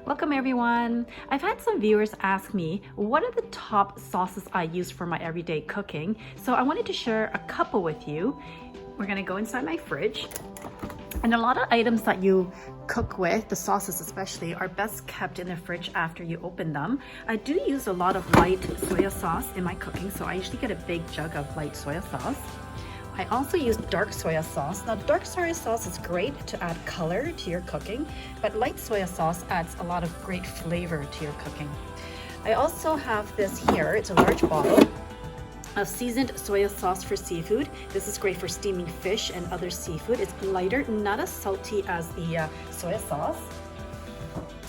Welcome everyone. I've had some viewers ask me what are the top sauces I use for my everyday cooking, so I wanted to share a couple with you. We're gonna go inside my fridge, and a lot of items that you cook with, the sauces especially, are best kept in the fridge after you open them. I do use a lot of light soya sauce in my cooking, so I usually get a big jug of light soya sauce. I also use dark soya sauce. Now, dark soya sauce is great to add color to your cooking, but light soya sauce adds a lot of great flavor to your cooking. I also have this here. It's a large bottle of seasoned soya sauce for seafood. This is great for steaming fish and other seafood. It's lighter, not as salty as the soya sauce.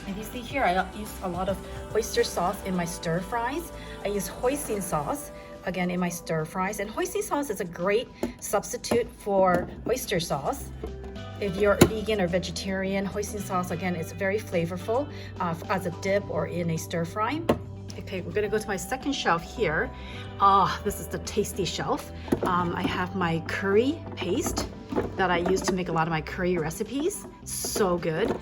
And you see here, I use a lot of oyster sauce in my stir fries. I use hoisin sauce again in my stir fries, and hoisin sauce is a great substitute for oyster sauce. If you're vegan or vegetarian, hoisin sauce again is very flavorful as a dip or in a stir fry. Okay, we're gonna go to my second shelf here. This is the tasty shelf. I have my curry paste that I use to make a lot of my curry recipes. So good.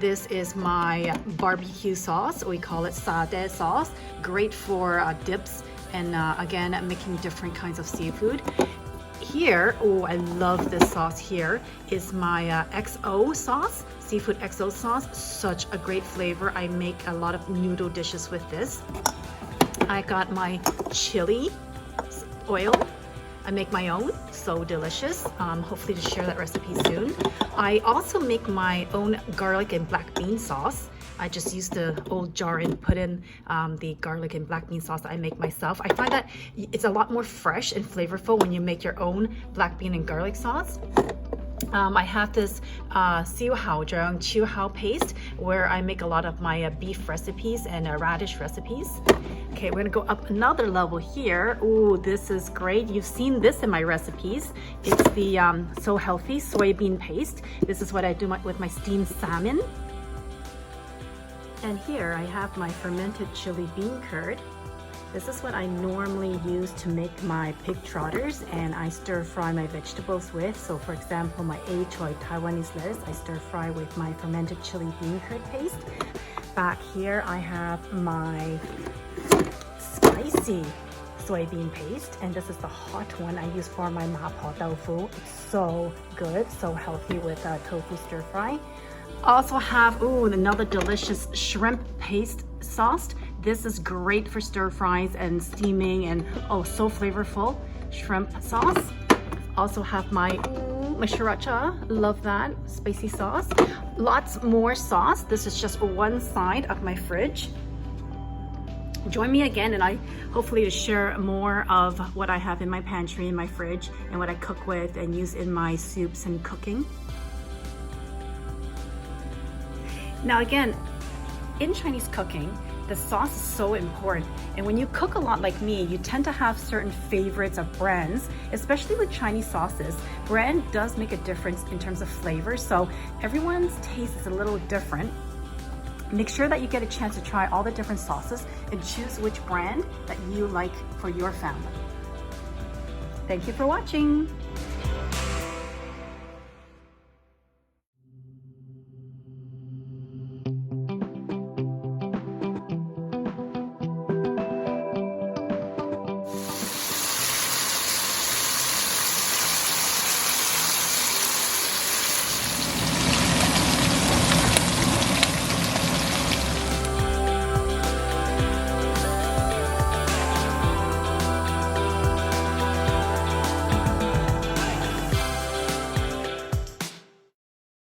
This is my barbecue sauce. We call it sade sauce. Great for dips and again, making different kinds of seafood. Here, I love this sauce here, is my XO sauce, seafood XO sauce. Such a great flavor. I make a lot of noodle dishes with this. I got my chili oil. I make my own, so delicious. Hopefully to share that recipe soon. I also make my own garlic and black bean sauce. I just use the old jar and put in the garlic and black bean sauce that I make myself. I find that it's a lot more fresh and flavorful when you make your own black bean and garlic sauce. I have this chiu paste where I make a lot of my beef recipes and radish recipes. Okay, we're gonna go up another level here. Ooh, this is great. You've seen this in my recipes. It's the So Healthy soybean paste. This is what I do with my steamed salmon. And here I have my fermented chili bean curd. This is what I normally use to make my pig trotters, and I stir fry my vegetables with. So for example, my choy Taiwanese lettuce, I stir fry with my fermented chili bean curd paste. Back here I have my spicy soybean paste, and this is the hot one I use for my ma po tofu. It's so good, so healthy with tofu stir fry. Also have another delicious shrimp paste sauce. This is great for stir fries and steaming, and so flavorful shrimp sauce. Also have my sriracha, love that spicy sauce. Lots more sauce. This is just one side of my fridge. Join me again, and I hopefully to share more of what I have in my pantry, in my fridge, and what I cook with and use in my soups and cooking. Now again, in Chinese cooking, the sauce is so important. And when you cook a lot like me, you tend to have certain favorites of brands, especially with Chinese sauces. Brand does make a difference in terms of flavor, so everyone's taste is a little different. Make sure that you get a chance to try all the different sauces and choose which brand that you like for your family. Thank you for watching.